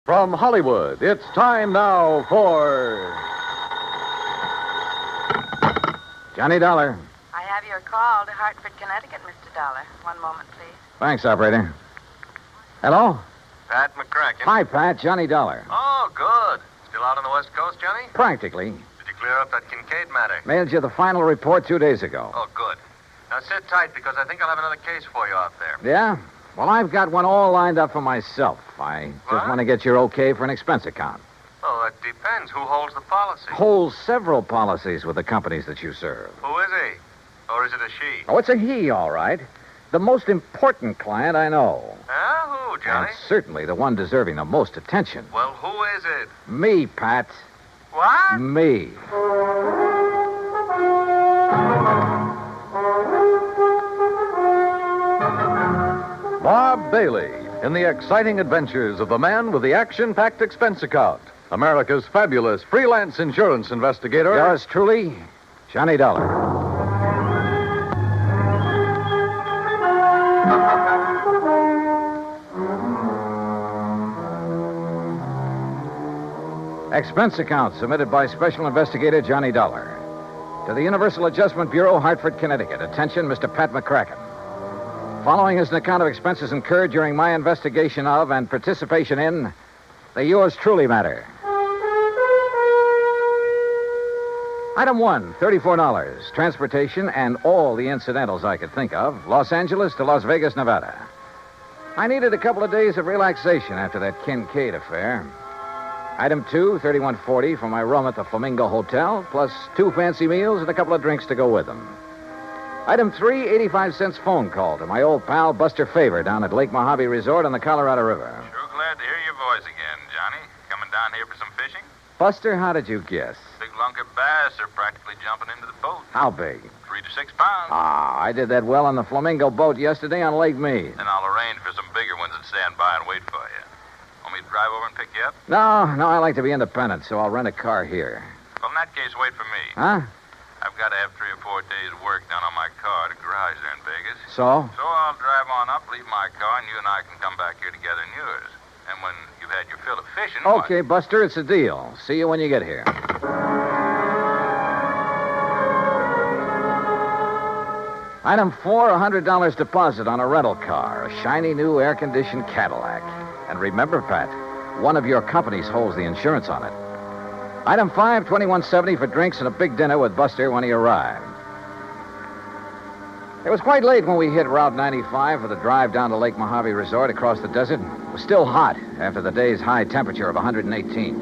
From Hollywood, it's time now for... Johnny Dollar. I have your call to Hartford, Connecticut, Mr. Dollar. One moment, please. Thanks, operator. Hello? Pat McCracken. Hi, Pat. Johnny Dollar. Oh, good. Still out on the West Coast, Johnny? Practically. Did you clear up that Kincaid matter? Mailed you the final report 2 days ago. Oh, good. Now sit tight because I think I'll have another case for you out there. Yeah? Well, I've got one all lined up for myself. I just What? want to get your okay for an expense account. Oh, it depends. Who holds the policy? Holds several policies with the companies that you serve. Who is he? Or is it a she? Oh, it's a he, all right. The most important client I know. Who, Johnny? And certainly the one deserving the most attention. Well, who is it? Me, Pat. What? Me. Bob Bailey in the exciting adventures of the man with the action-packed expense account. America's fabulous freelance insurance investigator. Yours truly, Johnny Dollar. Expense account submitted by Special Investigator Johnny Dollar. To the Universal Adjustment Bureau, Hartford, Connecticut. Attention, Mr. Pat McCracken. Following is an account of expenses incurred during my investigation of and participation in the yours truly matter. Item 1, $34. Transportation and all the incidentals I could think of. Los Angeles to Las Vegas, Nevada. I needed a couple of days of relaxation after that Kincaid affair. Item 2, $31.40 for my room at the Flamingo Hotel, plus 2 fancy meals and a couple of drinks to go with them. Item 3, 85 cents phone call to my old pal Buster Favor down at Lake Mojave Resort on the Colorado River. Sure glad to hear your voice again, Johnny. Coming down here for some fishing? Buster, how did you guess? Big lunk of bass are practically jumping into the boat. How big? 3 to 6 pounds. I did that well on the Flamingo boat yesterday on Lake Mead. Then I'll arrange for some bigger ones and stand by and wait for you. Want me to drive over and pick you up? No, I like to be independent, so I'll rent a car here. Well, in that case, wait for me. Huh? I've got to have 3 or 4 days' work done on my car at a garage there in Vegas. So? So I'll drive on up, leave my car, and you and I can come back here together in yours. And when you've had your fill of fishing... Okay, Buster, it's a deal. See you when you get here. Item 4, $100 deposit on a rental car, a shiny new air-conditioned Cadillac. And remember, Pat, one of your companies holds the insurance on it. Item 5, $21.70 for drinks and a big dinner with Buster when he arrived. It was quite late when we hit Route 95 for the drive down to Lake Mojave Resort across the desert. It was still hot after the day's high temperature of 118.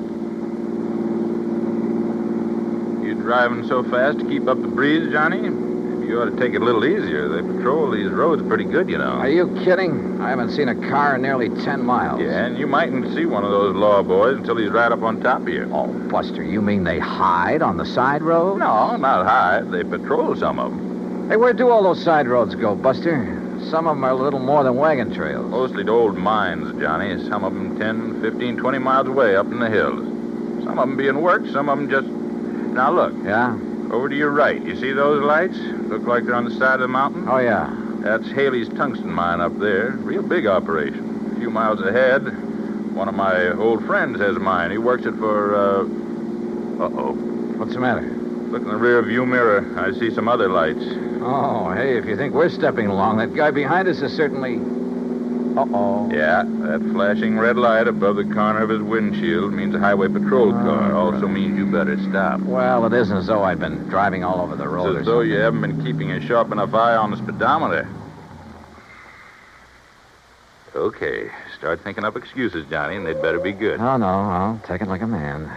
You driving so fast to keep up the breeze, Johnny? Maybe you ought to take it a little easier. They patrol these roads pretty good, you know. Are you kidding? I haven't seen a car in nearly 10 miles. Yeah, and you mightn't see one of those law boys until he's right up on top of you. Oh, Buster, you mean they hide on the side road? No, not high. They patrol some of them. Hey, where do all those side roads go, Buster? Some of them are a little more than wagon trails. Mostly to old mines, Johnny. Some of them 10, 15, 20 miles away up in the hills. Some of them being worked, some of them just... Now, look. Yeah? Over to your right. You see those lights? Look like they're on the side of the mountain? Oh, yeah. That's Haley's tungsten mine up there. Real big operation. A few miles ahead, one of my old friends has a mine. He works it for, Uh-oh. What's the matter? Look in the rear view mirror. I see some other lights. Oh, hey, if you think we're stepping along, that guy behind us is certainly... Uh-oh. Yeah, that flashing red light above the corner of his windshield means a highway patrol car. Also means you better stop. Well, it isn't as though I'd been driving all over the road. It's as though you haven't been keeping a sharp enough eye on the speedometer. Okay, start thinking up excuses, Johnny, and they'd better be good. No, I'll take it like a man.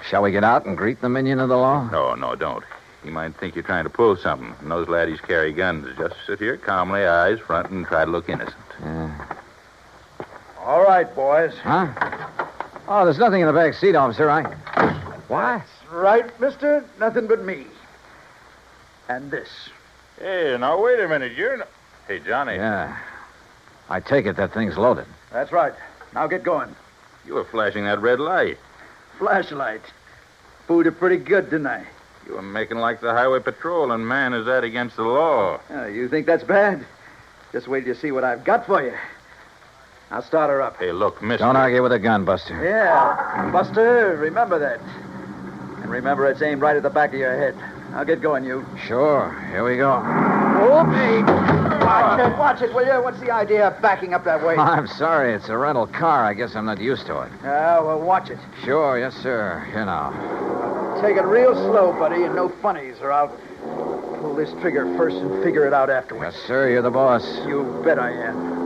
Shall we get out and greet the minion of the law? No, don't. He might think you're trying to pull something. And those laddies carry guns. Just sit here calmly, eyes front, and try to look innocent. Yeah. All right, boys. Huh? Oh, there's nothing in the back seat, officer. What? Right, mister? Nothing but me. And this. Hey, now, wait a minute. You're not... Hey, Johnny. Yeah. I take it that thing's loaded. That's right. Now get going. You were flashing that red light. Flashlight. Fooled you pretty good, didn't I? You were making like the highway patrol, and man, is that against the law. You think that's bad? Just wait till you see what I've got for you. I'll start her up. Hey, look, mister. Don't argue with a gun, Buster. Yeah, Buster, remember that. And remember, it's aimed right at the back of your head. Now get going, you. Sure. Here we go. Oops! Watch it, will you? What's the idea of backing up that way? I'm sorry. It's a rental car. I guess I'm not used to it. Well, watch it. Sure. Yes, sir. Here now. Take it real slow, buddy, and no funnies, or I'll pull this trigger first and figure it out afterwards. Yes, sir. You're the boss. You bet I am.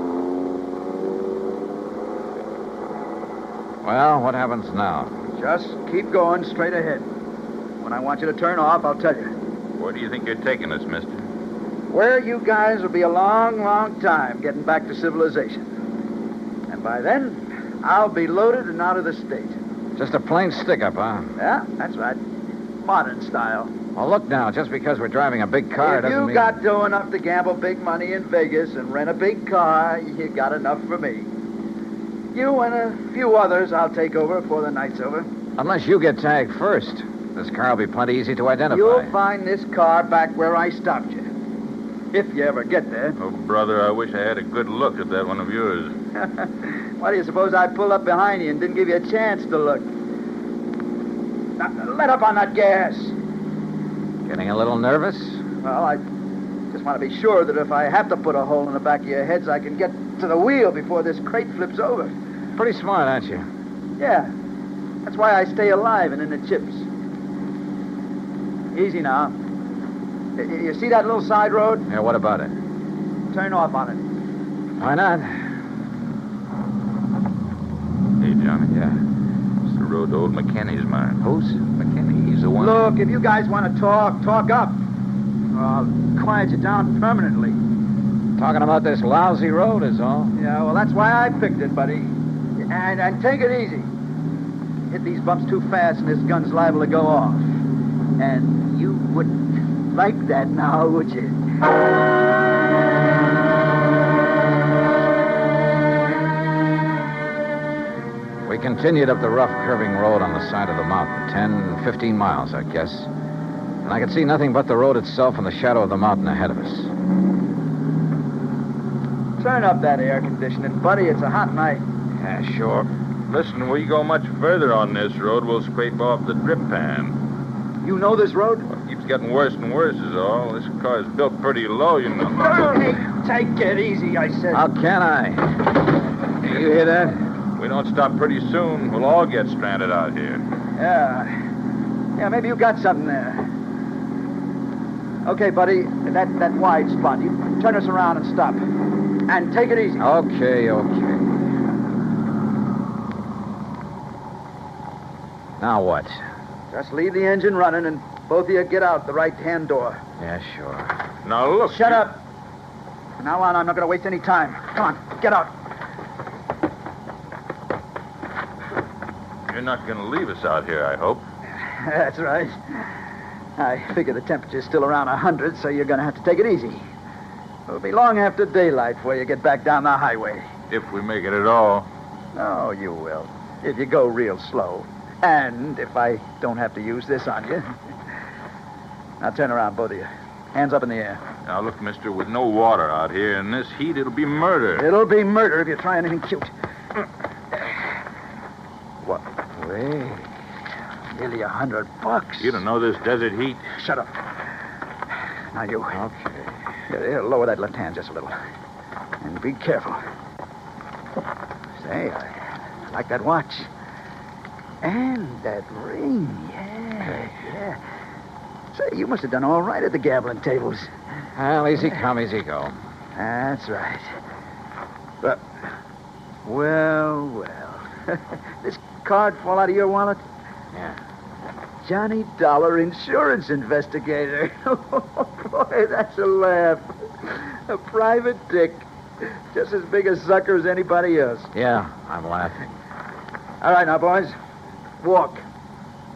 Well, what happens now? Just keep going straight ahead. When I want you to turn off, I'll tell you. Where do you think you're taking us, mister? Where you guys will be a long, long time getting back to civilization. And by then, I'll be loaded and out of the state. Just a plain stick-up, huh? Yeah, that's right. Modern style. Well, look now. Just because we're driving a big car If doesn't you mean... got dough enough to gamble big money in Vegas and rent a big car, you got enough for me. You and a few others I'll take over before the night's over. Unless you get tagged first. This car will be plenty easy to identify. You'll find this car back where I stopped you. If you ever get there. Oh, brother, I wish I had a good look at that one of yours. Why do you suppose I pulled up behind you and didn't give you a chance to look? Now, let up on that gas. Getting a little nervous? Well, I just want to be sure that if I have to put a hole in the back of your heads, I can get to the wheel before this crate flips over. Pretty smart, aren't you? Yeah. That's why I stay alive and in the chips. Easy now. You see that little side road? Yeah, what about it? Turn off on it. Why not? Hey, Johnny. Yeah. It's the road to old McKinney's mine. Who's? McKinney, he's the one. Look, if you guys want to talk up. I'll quiet you down permanently. Talking about this lousy road is all. Yeah, well, that's why I picked it, buddy. And take it easy. Hit these bumps too fast and this gun's liable to go off. And you wouldn't like that now, would you? We continued up the rough, curving road on the side of the mountain. 10, 15 miles, I guess. And I could see nothing but the road itself and the shadow of the mountain ahead of us. Turn up that air conditioning, buddy. It's a hot night. Yeah, sure. Listen, we go much further on this road, we'll scrape off the drip pan. You know this road? Well, it keeps getting worse and worse is all. This car's built pretty low, you know. Hey, take it easy, I said. How can I? You hear that? We don't stop pretty soon, we'll all get stranded out here. Yeah, maybe you got something there. Okay, buddy, that wide spot. You turn us around and stop. And take it easy. Okay. Now what? Just leave the engine running and both of you get out the right-hand door. Yeah, sure. Now, look. Shut up. From now on, I'm not going to waste any time. Come on, get out. You're not going to leave us out here, I hope. That's right. I figure the temperature's still around 100, so you're going to have to take it easy. It'll be long after daylight before you get back down the highway. If we make it at all. Oh, you will. If you go real slow. And if I don't have to use this on you. Now turn around, both of you. Hands up in the air. Now, look, mister, with no water out here in this heat, it'll be murder. It'll be murder if you try anything cute. What? Wait. Nearly $100. You don't know this desert heat. Shut up. Now you. Okay. Here, lower that left hand just a little. And be careful. Say, I like that watch. And that ring, yeah. Say, you must have done all right at the gambling tables. Well, easy come, easy go. That's right. But, well. This card fall out of your wallet? Yeah. Johnny Dollar, insurance investigator. Oh, boy, that's a laugh. A private dick. Just as big a sucker as anybody else. Yeah, I'm laughing. All right, now, boys. Walk.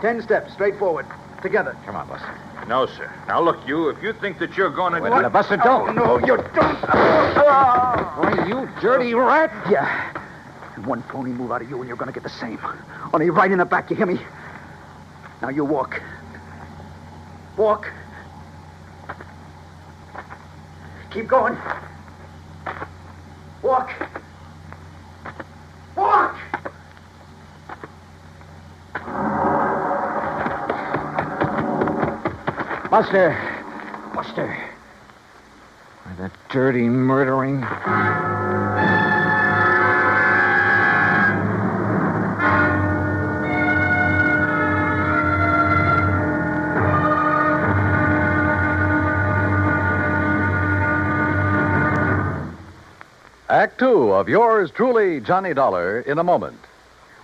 10 steps, straight forward. Together. Come on, Buster. No, sir. Now, look, if you think that you're going to... Wait a minute, Buster, don't. No, you don't. Why, you dirty rat. Yeah. One phony move out of you and you're going to get the same. Only right in the back, you hear me? Now you walk. Walk. Keep going. Walk. Buster! Buster! Why, that dirty murdering... Act two of yours truly, Johnny Dollar, in a moment.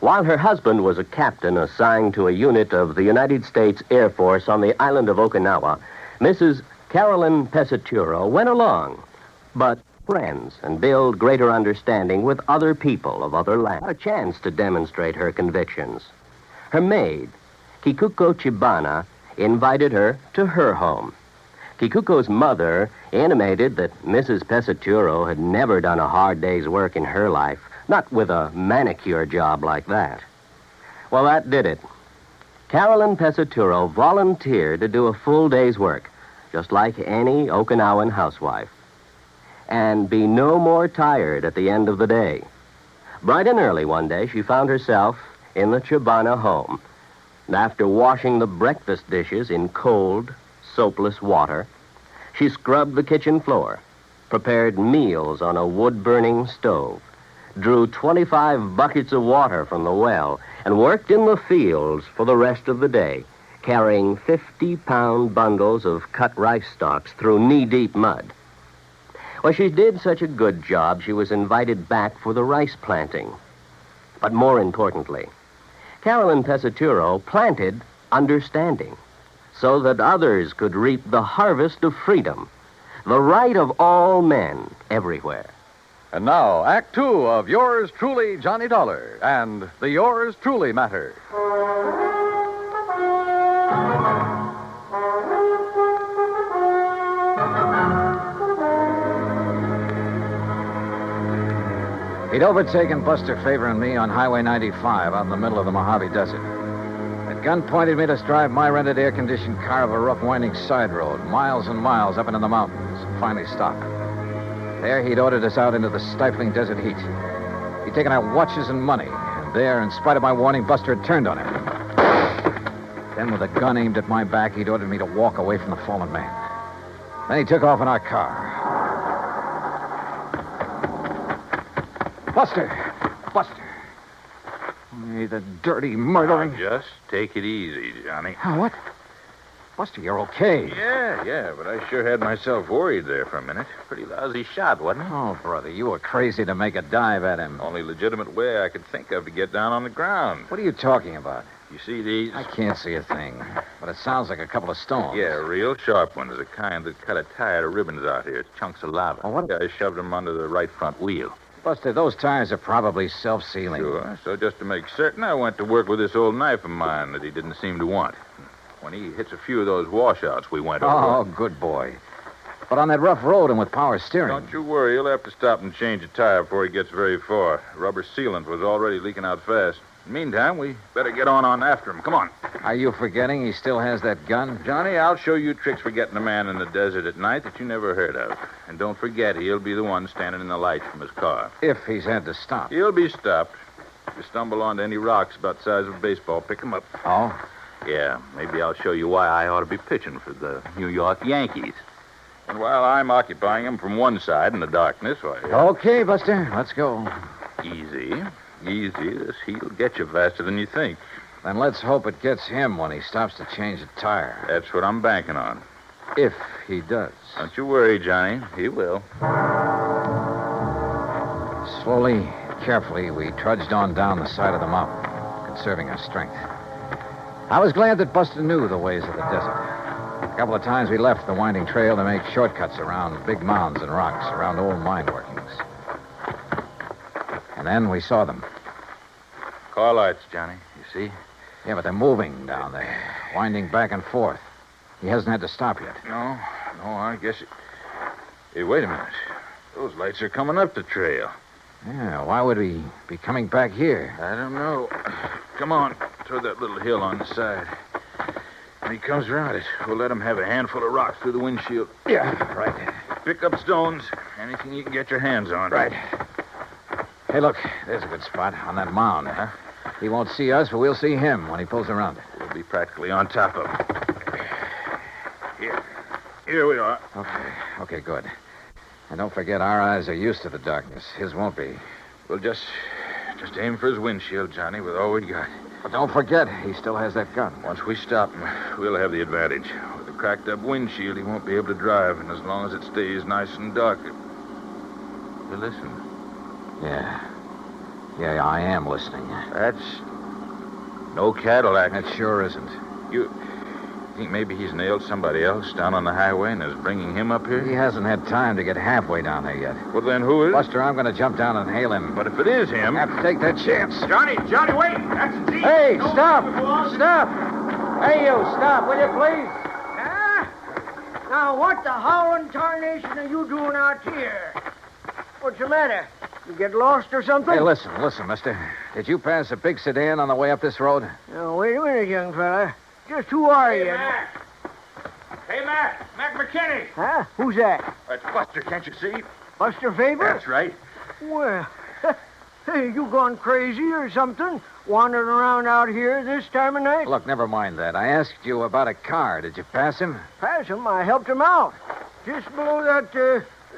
While her husband was a captain assigned to a unit of the United States Air Force on the island of Okinawa, Mrs. Carolyn Pesaturo went along, but friends and build greater understanding with other people of other lands. A chance to demonstrate her convictions. Her maid, Kikuko Chibana, invited her to her home. Kikuko's mother intimated that Mrs. Pesaturo had never done a hard day's work in her life, not with a manicure job like that. Well, that did it. Carolyn Pesaturo volunteered to do a full day's work, just like any Okinawan housewife, and be no more tired at the end of the day. Bright and early one day, she found herself in the Chibana home. And after washing the breakfast dishes in cold, soapless water, she scrubbed the kitchen floor, prepared meals on a wood-burning stove, drew 25 buckets of water from the well, and worked in the fields for the rest of the day, carrying 50-pound bundles of cut rice stalks through knee-deep mud. Well, she did such a good job, she was invited back for the rice planting. But more importantly, Carolyn Pesaturo planted understanding, so that others could reap the harvest of freedom, the right of all men everywhere. And now, Act two of yours truly, Johnny Dollar, and the Yours Truly matter. He'd overtaken Buster Favor and me on Highway 95 out in the middle of the Mojave Desert. That gun pointed me to drive my rented air-conditioned car of a rough, winding side road, miles and miles up into the mountains, and finally stop. There, he'd ordered us out into the stifling desert heat. He'd taken our watches and money, and there, in spite of my warning, Buster had turned on him. Then, with a gun aimed at my back, he'd ordered me to walk away from the fallen man. Then he took off in our car. Buster! Buster! Hey, the dirty murdering... Just take it easy, Johnny. Oh, what? Buster, you're okay. Yeah, but I sure had myself worried there for a minute. Pretty lousy shot, wasn't it? Oh, brother, you were crazy to make a dive at him. Only legitimate way I could think of to get down on the ground. What are you talking about? You see these? I can't see a thing, but it sounds like a couple of stones. Yeah, real sharp ones, the kind that cut a tire to ribbons out here. Chunks of lava. Oh, what? I shoved them under the right front wheel. Buster, those tires are probably self-sealing. Sure. So just to make certain, I went to work with this old knife of mine that he didn't seem to want. When he hits a few of those washouts, we went over. Oh, good boy. But on that rough road and with power steering... Don't you worry. He'll have to stop and change a tire before he gets very far. Rubber sealant was already leaking out fast. Meantime, we better get on after him. Come on. Are you forgetting he still has that gun? Johnny, I'll show you tricks for getting a man in the desert at night that you never heard of. And don't forget, he'll be the one standing in the lights from his car. If he's had to stop. He'll be stopped. If you stumble onto any rocks about the size of a baseball, pick them up. Oh? Yeah, maybe I'll show you why I ought to be pitching for the New York Yankees. And while I'm occupying them from one side in the darkness, why... Okay, Buster, let's go. Easy. This heat'll get you faster than you think. Then let's hope it gets him when he stops to change a tire. That's what I'm banking on. If he does. Don't you worry, Johnny. He will. Slowly, carefully, we trudged on down the side of the mountain, conserving our strength. I was glad that Buster knew the ways of the desert. A couple of times we left the winding trail to make shortcuts around big mounds and rocks, around old mine workings. And then we saw them. Car lights, Johnny. You see? Yeah, but they're moving down there, winding back and forth. He hasn't had to stop yet. No, I guess it... Hey, wait a minute. Those lights are coming up the trail. Yeah, why would he be coming back here? I don't know. Come on, toward that little hill on the side. When he comes around it, we'll let him have a handful of rocks through the windshield. Yeah, right. Pick up stones, anything you can get your hands on. Right. Hey, look, there's a good spot on that mound. Huh? He won't see us, but we'll see him when he pulls around it. We'll be practically on top of him. Here, Here we are. Okay, good. And don't forget, our eyes are used to the darkness. His won't be. We'll just aim for his windshield, Johnny, with all we got. But don't forget, he still has that gun. Once we stop him, we'll have the advantage. With a cracked up windshield, he won't be able to drive, and as long as it stays nice and dark. You listen. Yeah, I am listening. That's no Cadillac. That sure isn't. You think maybe he's nailed somebody else down on the highway and is bringing him up here? He hasn't had time to get halfway down there yet. Well, then who is? Buster, I'm going to jump down and hail him. But if it is him... I have to take that chance. Johnny, wait! That's a Jeep. Hey, stop! Stop! Hey, you, stop, will you, please? Now, what the howling tarnation are you doing out here? What's the matter? You get lost or something? Hey, listen, mister. Did you pass a big sedan on the way up this road? Now, wait a minute, young fella. Just who are you? Hey, Mac McKinney! Huh? Who's that? That's Buster, can't you see? Buster Faber? That's right. Well, hey, you gone crazy or something? Wandering around out here this time of night? Look, never mind that. I asked you about a car. Did you pass him? Pass him? I helped him out. Just below that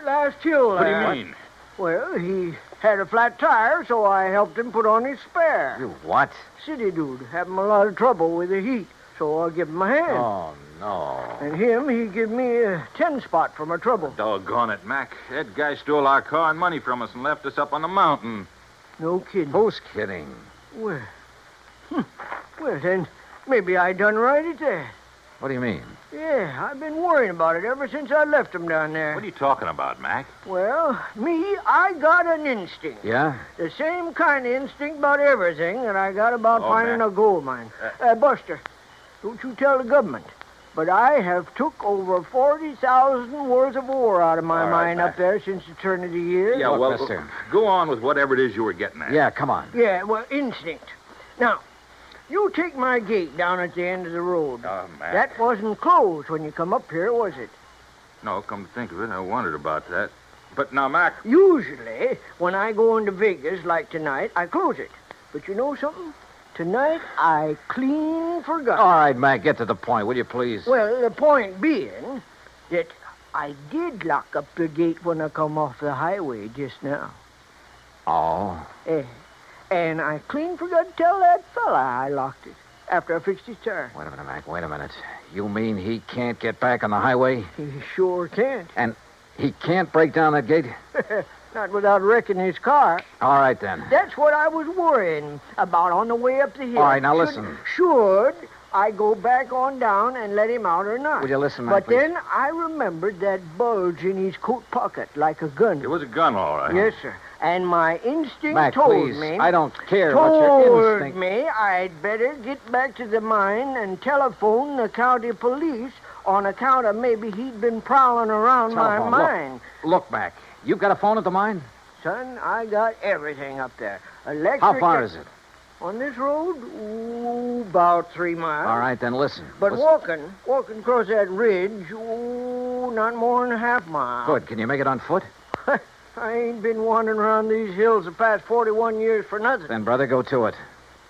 last hill What do there. you mean? Well, he had a flat tire, so I helped him put on his spare. You what? City dude, having a lot of trouble with the heat, so I give him a hand. Oh, no. And he give me a 10-spot for my trouble. Doggone it, Mac. That guy stole our car and money from us and left us up on the mountain. No kidding. Who's kidding? Well, well, then, maybe I done right at that. What do you mean? Yeah, I've been worrying about it ever since I left him down there. What are you talking about, Mac? Well, I got an instinct. Yeah? The same kind of instinct about everything that I got about finding man. a gold mine. Buster, don't you tell the government, but I have took over 40,000 worth of ore out of my All right, mine Mac. up there since the turn of the year. Yeah, Look, well, mister. go on with whatever it is you were getting at. Yeah, come on. Yeah, well, instinct. Now, you take my gate down at the end of the road. Oh, Mac. That wasn't closed when you come up here, was it? No, come to think of it, I wondered about that. But now, Mac... Usually, when I go into Vegas, like tonight, I close it. But you know something? Tonight, I clean forgot. All right, Mac, get to the point, will you please? Well, the point being that I did lock up the gate when I come off the highway just now. Oh. And I clean forgot to tell that fella I locked it after I fixed his tire. Wait a minute, Mac, wait a minute. You mean he can't get back on the highway? He sure can't. And he can't break down that gate? Not without wrecking his car. All right, then. That's what I was worrying about on the way up the hill. All right, now listen. Should I go back on down and let him out or not? Will you listen, Mac, But please? then I remembered that bulge in his coat pocket like a gun. It was a gun, all right. Yes, sir. And my instinct Mac, told please. me... I don't care what your Told instinct... me I'd better get back to the mine and telephone the county police on account of maybe he'd been prowling around Telephone. my mine. Look, Mac, you've got a phone at the mine? Son, I got everything up there. Electric... How far is it? On this road? Ooh, about 3 miles. All right, then listen. But Listen. walking across that ridge, ooh, not more than a half mile. Good. Can you make it on foot? I ain't been wandering around these hills the past 41 years for nothing. Then, brother, go to it.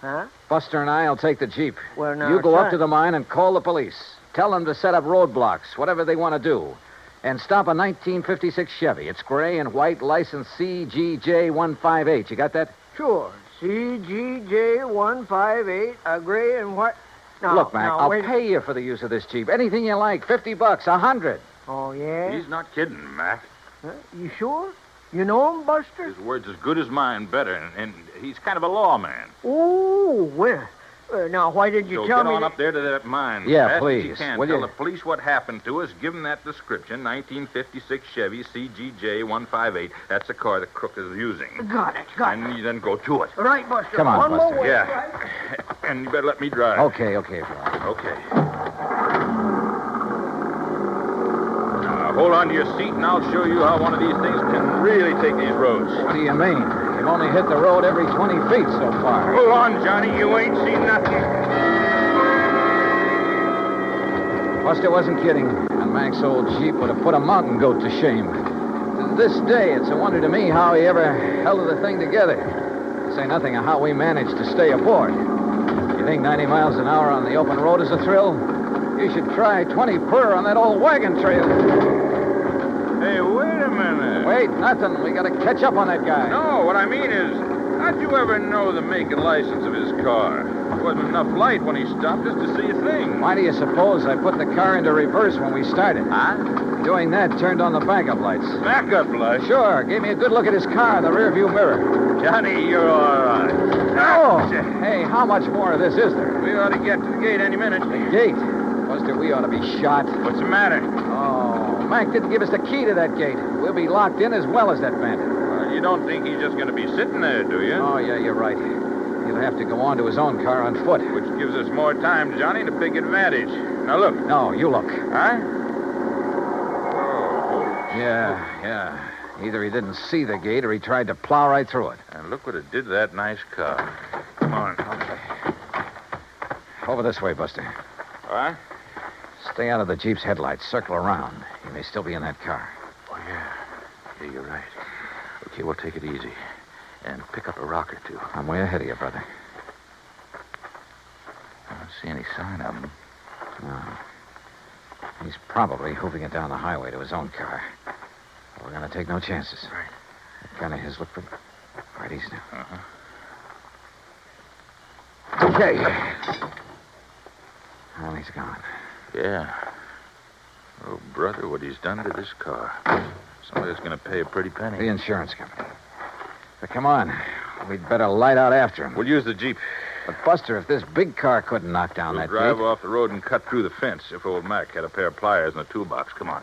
Huh? Buster and I'll take the Jeep. Well, now, You go up son. to the mine and call the police. Tell them to set up roadblocks, whatever they want to do. And stop a 1956 Chevy. It's gray and white, license CGJ158. You got that? Sure. CGJ158, a gray and white. Now, Look, Mac, now, I'll wait. pay you for the use of this Jeep. Anything you like. $50, $100. Oh, yeah? He's not kidding, Mac. Huh? You sure? You know him, Buster? His word's as good as mine, better, and he's kind of a lawman. Oh, well. Now, why did you So tell get me on that- up there to that mine. Yeah, Fast as please. you can. Will Tell you? the police what happened to us. Give them that description, 1956 Chevy CGJ158. That's the car the crook is using. Got it, got And it. you then go to it. Right, Buster. Come on, One Buster. more way. Yeah. Right? And you better let me drive. Okay, Fly. Okay. Now, hold on to your seat, and I'll show you how one of these things can really take these roads. What do you mean? You've only hit the road every 20 feet so far. Hold on, Johnny. You ain't seen nothing. Buster wasn't kidding. And Mac's old Jeep would have put a mountain goat to shame. To this day, it's a wonder to me how he ever held the thing together. To say nothing of how we managed to stay aboard. You think 90 miles an hour on the open road is a thrill? You should try 20 per on that old wagon trail. Hey, wait a minute. Wait, nothing. We gotta catch up on that guy. No, what I mean is, how'd you ever know the make and license of his car? There wasn't enough light when he stopped us to see a thing. Why do you suppose I put the car into reverse when we started? Huh? Doing that turned on the backup lights. Backup light? Sure. Gave me a good look at his car in the rearview mirror. Johnny, you're all right. Oh! Hey, how much more of this is there? We ought to get to the gate any minute. The gate? Buster, we ought to be shot. What's the matter? Oh, Mac didn't give us the key to that gate. We'll be locked in as well as that bandit. You don't think he's just going to be sitting there, do you? Oh, yeah, you're right. He'll have to go on to his own car on foot. Which gives us more time, Johnny, to big advantage. Now, look. No, you look. Huh? Oh. Yeah. Either he didn't see the gate or he tried to plow right through it. And look what it did to that nice car. Come on. Okay. Over this way, Buster. What? Stay out of the Jeep's headlights. Circle around. He may still be in that car. Oh, yeah. Yeah, you're right. Okay, we'll take it easy. And pick up a rock or two. I'm way ahead of you, brother. I don't see any sign of him. No. He's probably hoofing it down the highway to his own car. We're going to take no chances. Right. That gun of his look pretty... Right, easy now. Uh-huh. Okay. Well, he's gone. Yeah. Oh, brother, what he's done to this car. Somebody's going to pay a pretty penny. The insurance company. But come on. We'd better light out after him. We'll use the Jeep. But, Buster, if this big car couldn't knock down We'll that drive gate... off the road and cut through the fence if old Mac had a pair of pliers in the toolbox. Come on.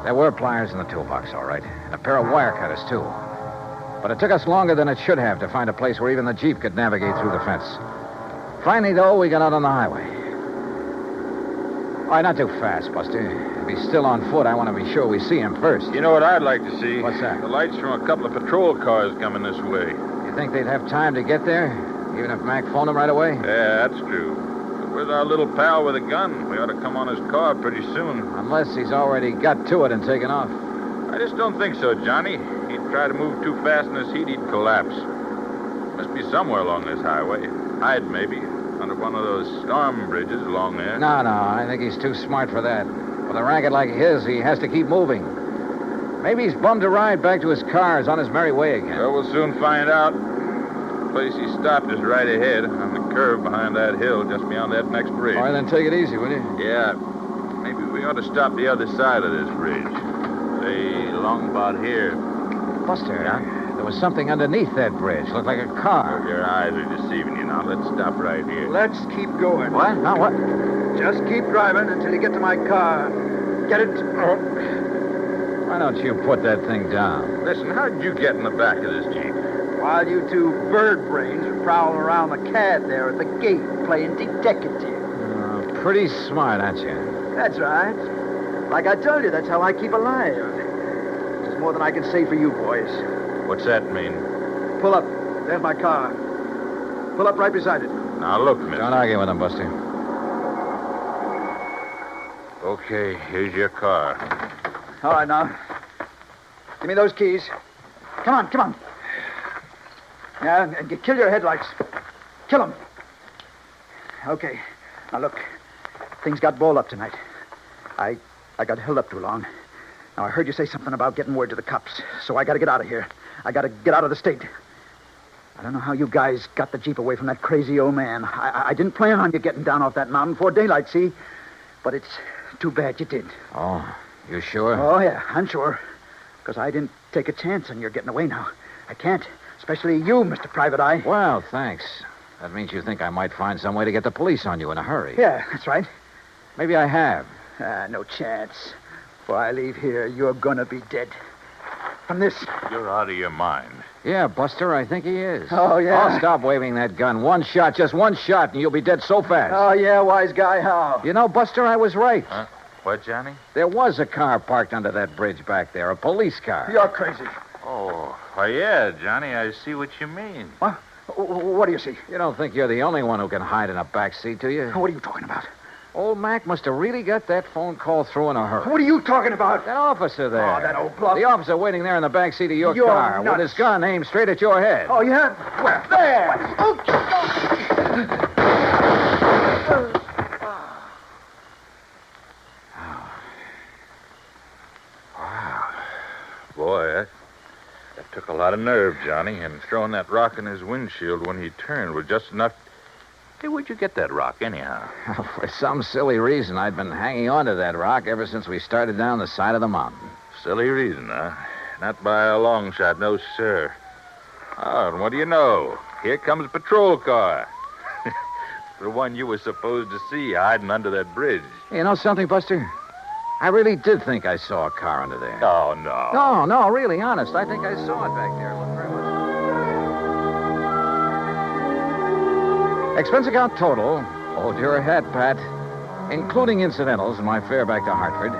There were pliers in the toolbox, all right. And a pair of wire cutters, too. But it took us longer than it should have to find a place where even the Jeep could navigate through the fence. Finally, though, we got out on the highway. All right, not too fast, Buster. If he's still on foot, I want to be sure we see him first. You know what I'd like to see? What's that? The lights from a couple of patrol cars coming this way. You think they'd have time to get there, even if Mac phoned him right away? Yeah, that's true. But where's our little pal with a gun? We ought to come on his car pretty soon. Unless he's already got to it and taken off. I just don't think so, Johnny. He'd try to move too fast in this heat, he'd collapse. Must be somewhere along this highway. Hide, maybe, under one of those storm bridges along there. No, I think he's too smart for that. With a racket like his, he has to keep moving. Maybe he's bummed a ride back to his car. Is on his merry way again. Well, we'll soon find out. The place he stopped is right ahead, on the curve behind that hill, just beyond that next bridge. All right, then take it easy, will you? Yeah. Maybe we ought to stop the other side of this bridge. Say, along about here. Buster, there was something underneath that bridge. Looked like a car. Your eyes are deceiving you now. Let's stop right here. Let's keep going. What? Now what? Just keep driving until you get to my car. Get it? Why don't you put that thing down? Listen, how'd you get in the back of this Jeep? While you two bird brains are prowling around the cad there at the gate playing detective. Pretty smart, aren't you? That's right. Like I told you, that's how I keep alive. There's more than I can say for you boys. What's that mean? Pull up. There's my car. Pull up right beside it. Now, look, mister. Don't argue with him, Buster. Okay, here's your car. All right, now. Give me those keys. Come on. Yeah, and kill your headlights. Kill them. Okay. Now, look. Things got balled up tonight. I got held up too long. Now, I heard you say something about getting word to the cops, so I got to get out of here. I got to get out of the state. I don't know how you guys got the Jeep away from that crazy old man. I didn't plan on you getting down off that mountain before daylight, see? But it's too bad you did. Oh, you sure? Oh, yeah, I'm sure. Because I didn't take a chance on your getting away now. I can't. Especially you, Mr. Private Eye. Well, thanks. That means you think I might find some way to get the police on you in a hurry. Yeah, that's right. Maybe I have. No chance. Before I leave here, you're gonna be dead. From this. You're out of your mind. Yeah, Buster, I think he is. Oh, yeah? Oh, stop waving that gun. One shot, just one shot, and you'll be dead so fast. Oh, yeah, wise guy, how? You know, Buster, I was right. Huh? What, Johnny? There was a car parked under that bridge back there, a police car. You're crazy. Oh, yeah, Johnny, I see what you mean. What? What do you see? You don't think you're the only one who can hide in a back seat, do you? What are you talking about? Old Mac must have really got that phone call through in a hurry. What are you talking about? That officer there. Oh, that old bluff. The officer waiting there in the back seat of your You're car nuts. with his gun aimed straight at your head. Oh, yeah? Where? There! Oh, Boy, that took a lot of nerve, Johnny, and throwing that rock in his windshield when he turned was just enough. Hey, where'd you get that rock, anyhow? For some silly reason, I'd been hanging on to that rock ever since we started down the side of the mountain. Silly reason, huh? Not by a long shot, no, sir. Oh, and what do you know? Here comes a patrol car. The one you were supposed to see hiding under that bridge. You know something, Buster? I really did think I saw a car under there. Oh, no. No, really, honest. I think I saw it back there. Look very much. Expense account total, hold your head, Pat, including incidentals and my fare back to Hartford,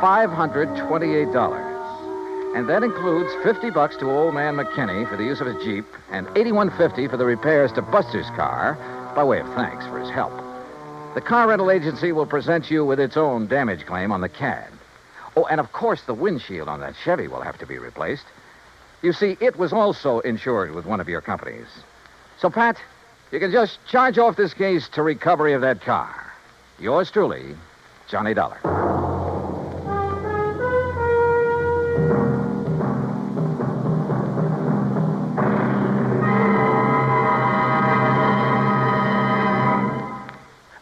$528. And that includes $50 to old man McKinney for the use of his Jeep and $81.50 for the repairs to Buster's car by way of thanks for his help. The car rental agency will present you with its own damage claim on the CAD. Oh, and of course the windshield on that Chevy will have to be replaced. You see, it was also insured with one of your companies. So, Pat, you can just charge off this case to recovery of that car. Yours truly, Johnny Dollar.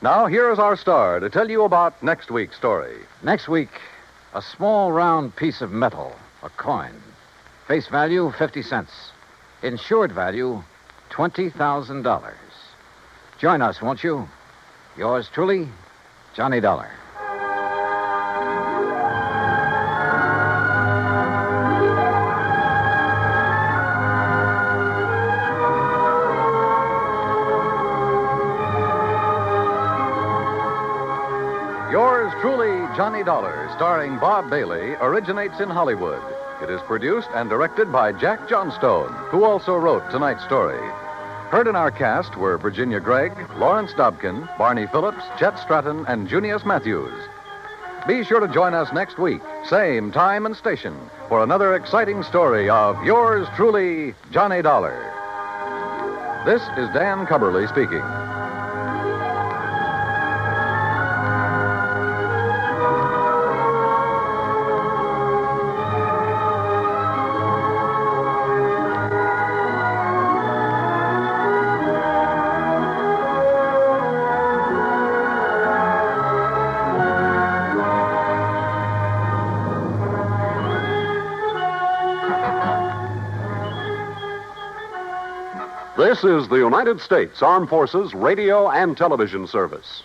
Now, here is our star to tell you about next week's story. Next week, a small round piece of metal, a coin. Face value, 50 cents. Insured value, $20,000. Join us, won't you? Yours truly, Johnny Dollar. Yours truly, Johnny Dollar, starring Bob Bailey, originates in Hollywood. It is produced and directed by Jack Johnstone, who also wrote tonight's story. Heard in our cast were Virginia Gregg, Lawrence Dobkin, Barney Phillips, Chet Stratton, and Junius Matthews. Be sure to join us next week, same time and station, for another exciting story of Yours truly, Johnny Dollar. This is Dan Cubberly speaking. This is the United States Armed Forces Radio and Television Service.